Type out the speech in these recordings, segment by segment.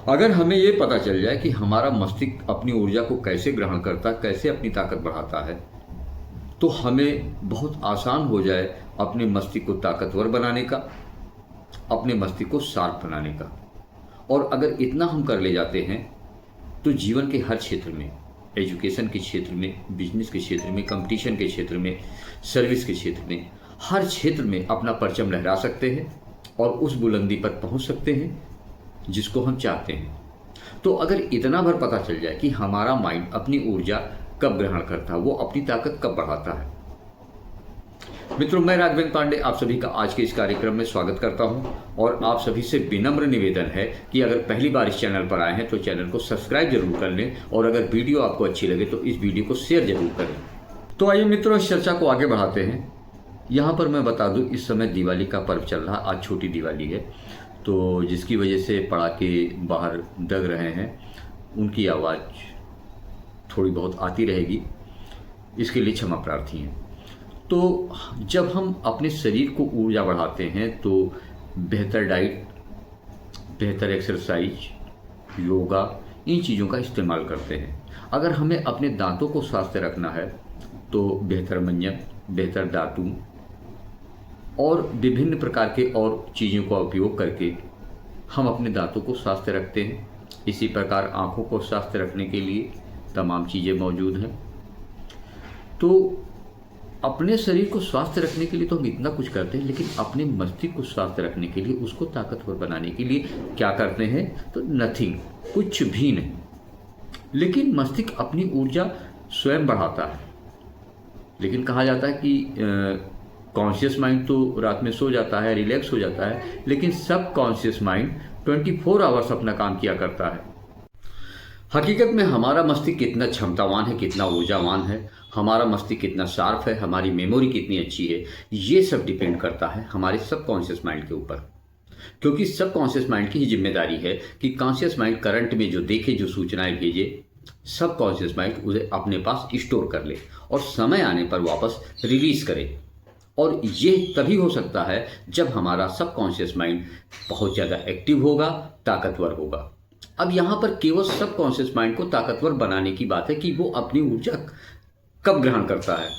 अगर हमें ये पता चल जाए कि हमारा मस्तिष्क अपनी ऊर्जा को कैसे ग्रहण करता है, कैसे अपनी ताकत बढ़ाता है, तो हमें बहुत आसान हो जाए अपने मस्तिष्क को ताकतवर बनाने का, अपने मस्तिष्क को शार्प बनाने का। और अगर इतना हम कर ले जाते हैं तो जीवन के हर क्षेत्र में, एजुकेशन के क्षेत्र में, बिजनेस के क्षेत्र में, कंपटीशन के क्षेत्र में, सर्विस के क्षेत्र में, हर क्षेत्र में अपना परचम लहरा सकते हैं और उस बुलंदी पर पहुंच सकते हैं जिसको हम चाहते हैं। तो अगर इतना भर पता चल जाए कि हमारा माइंड अपनी ऊर्जा कब ग्रहण करता है, वो अपनी ताकत कब बढ़ाता है। मित्रों, मैं राघवेंद्र पांडे आप सभी का आज के इस कार्यक्रम में स्वागत करता हूं और आप सभी से विनम्र निवेदन है कि अगर पहली बार इस चैनल पर आए हैं तो चैनल को सब्सक्राइब जरूर कर लें और अगर वीडियो आपको अच्छी लगे तो इस वीडियो को शेयर जरूर करें। तो आइए मित्रों, इस चर्चा को आगे बढ़ाते हैं। यहाँ पर मैं बता दूँ, इस समय दिवाली का पर्व चल रहा, आज छोटी दिवाली है, तो जिसकी वजह से पटाखे बाहर दग रहे हैं, उनकी आवाज़ थोड़ी बहुत आती रहेगी, इसके लिए क्षमा प्रार्थी हैं। तो जब हम अपने शरीर को ऊर्जा बढ़ाते हैं तो बेहतर डाइट, बेहतर एक्सरसाइज, योगा, इन चीज़ों का इस्तेमाल करते हैं। अगर हमें अपने दांतों को स्वस्थ रखना है तो बेहतर मंजन, बेहतर दातून और विभिन्न प्रकार के और चीज़ों का उपयोग करके हम अपने दांतों को स्वस्थ रखते हैं। इसी प्रकार आँखों को स्वस्थ रखने के लिए तमाम चीज़ें मौजूद हैं। तो अपने शरीर को स्वस्थ रखने के लिए तो हम इतना कुछ करते हैं, लेकिन अपने मस्तिष्क को स्वस्थ रखने के लिए, उसको ताकतवर बनाने के लिए क्या करते हैं? तो नथिंग, कुछ भी नहीं। लेकिन मस्तिष्क अपनी ऊर्जा स्वयं बढ़ाता है। लेकिन कहा जाता है कि कॉन्शियस माइंड तो रात में सो जाता है, रिलैक्स हो जाता है, लेकिन सब कॉन्शियस माइंड 24 आवर्स अपना काम किया करता है। हकीकत में हमारा मस्तिष्क कितना क्षमतावान है, कितना ऊर्जावान है, हमारा मस्तिष्क कितना शार्प है, हमारी मेमोरी कितनी अच्छी है, ये सब डिपेंड करता है हमारे सबकॉन्शियस माइंड के ऊपर। क्योंकि सबकॉन्शियस माइंड की ही जिम्मेदारी है कि कॉन्शियस माइंड करंट में जो देखे, जो सूचनाएं भेजे, सबकॉन्शियस माइंड उसे अपने पास स्टोर कर ले और समय आने पर वापस रिलीज करे। और ये तभी हो सकता है जब हमारा सबकॉन्शियस माइंड बहुत ज़्यादा एक्टिव होगा, ताकतवर होगा। अब यहाँ पर केवल सबकॉन्शियस माइंड को ताकतवर बनाने की बात है कि वो अपनी ऊर्जा कब ग्रहण करता है।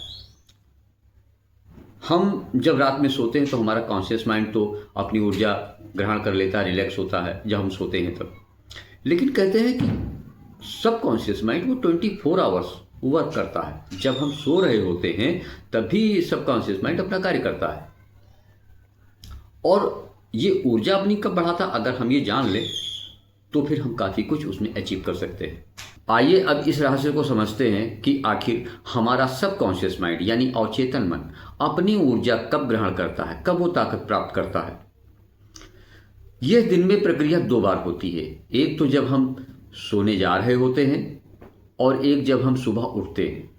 हम जब रात में सोते हैं तो हमारा कॉन्शियस माइंड तो अपनी ऊर्जा ग्रहण कर लेता है, रिलैक्स होता है जब हम सोते हैं तब। लेकिन कहते हैं कि सबकॉन्शियस माइंड वो 24 आवर्स वर्क करता है। जब हम सो रहे होते हैं तभी सबकॉन्शियस माइंड अपना कार्य करता है। और ये ऊर्जा अपनी कब बढ़ाता, अगर हम ये जान लें तो फिर हम काफ़ी कुछ उसमें अचीव कर सकते हैं। आइए अब इस रहस्य को समझते हैं कि आखिर हमारा सबकॉन्शियस माइंड यानी अवचेतन मन अपनी ऊर्जा कब ग्रहण करता है, कब वो ताकत प्राप्त करता है। यह दिन में प्रक्रिया 2 बार होती है। एक तो जब हम सोने जा रहे होते हैं और एक जब हम सुबह उठते हैं।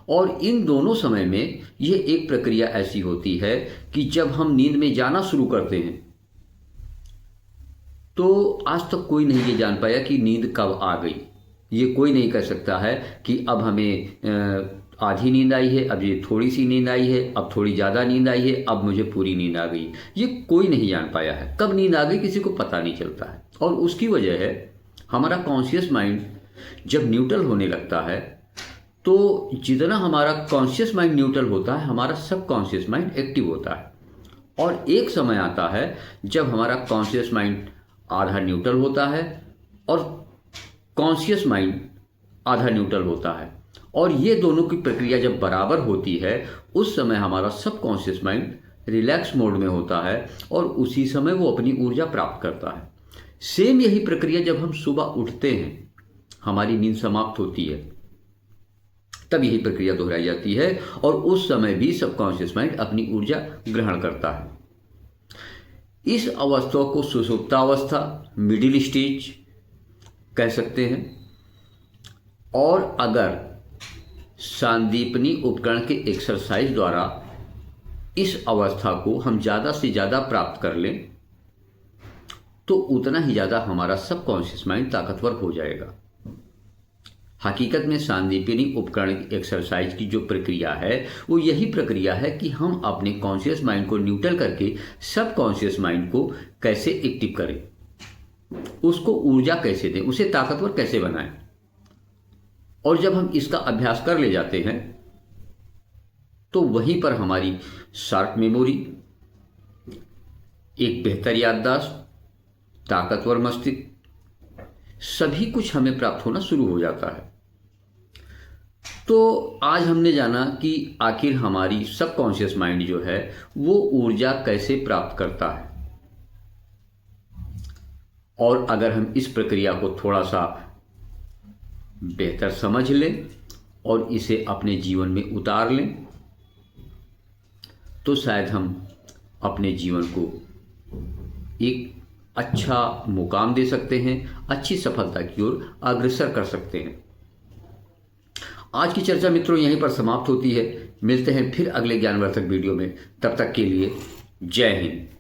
और इन दोनों समय में यह एक प्रक्रिया ऐसी होती है कि जब हम नींद में जाना शुरू करते हैं तो आज तक कोई नहीं ये जान पाया कि नींद कब आ गई। ये कोई नहीं कह सकता है कि अब हमें आधी नींद आई है, अब ये थोड़ी सी नींद आई है, अब थोड़ी ज़्यादा नींद आई है, अब मुझे पूरी नींद आ गई। ये कोई नहीं जान पाया है। कब नींद आ गई किसी को पता नहीं चलता है। और उसकी वजह है हमारा कॉन्शियस माइंड जब न्यूट्रल होने लगता है तो जितना हमारा कॉन्शियस माइंड न्यूट्रल होता है, हमारा सबकॉन्शियस माइंड एक्टिव होता है। और एक समय आता है जब हमारा कॉन्शियस माइंड आधा न्यूट्रल होता है और कॉन्शियस माइंड आधा न्यूट्रल होता है। और ये दोनों की प्रक्रिया जब बराबर होती है उस समय हमारा सबकॉन्शियस माइंड रिलैक्स मोड में होता है और उसी समय वो अपनी ऊर्जा प्राप्त करता है। सेम यही प्रक्रिया जब हम सुबह उठते हैं, हमारी नींद समाप्त होती है, तब यही प्रक्रिया दोहराई जाती है और उस समय भी सबकॉन्शियस माइंड अपनी ऊर्जा ग्रहण करता है। इस अवस्था को सुषुप्तावस्था, मिडिल स्टेज कह सकते हैं। और अगर सांदीपनी उपकरण के एक्सरसाइज द्वारा इस अवस्था को हम ज़्यादा से ज़्यादा प्राप्त कर लें तो उतना ही ज़्यादा हमारा सबकॉन्शियस माइंड ताकतवर हो जाएगा। हकीकत में सांदीपनी उपकरण एक्सरसाइज की जो प्रक्रिया है वो यही प्रक्रिया है कि हम अपने कॉन्शियस माइंड को न्यूट्रल करके सबकॉन्शियस माइंड को कैसे एक्टिव करें। उसको ऊर्जा कैसे दें, उसे ताकतवर कैसे बनाएं। और जब हम इसका अभ्यास कर ले जाते हैं तो वहीं पर हमारी शार्प मेमोरी, एक बेहतर याददाश्त, ताकतवर मस्तिष्क, सभी कुछ हमें प्राप्त होना शुरू हो जाता है। तो आज हमने जाना कि आखिर हमारी सबकॉन्शियस माइंड जो है वो ऊर्जा कैसे प्राप्त करता है। और अगर हम इस प्रक्रिया को थोड़ा सा बेहतर समझ लें और इसे अपने जीवन में उतार लें तो शायद हम अपने जीवन को एक अच्छा मुकाम दे सकते हैं, अच्छी सफलता की ओर अग्रसर कर सकते हैं। आज की चर्चा मित्रों यहीं पर समाप्त होती है। मिलते हैं फिर अगले ज्ञानवर्धक वीडियो में। तब तक के लिए जय हिंद।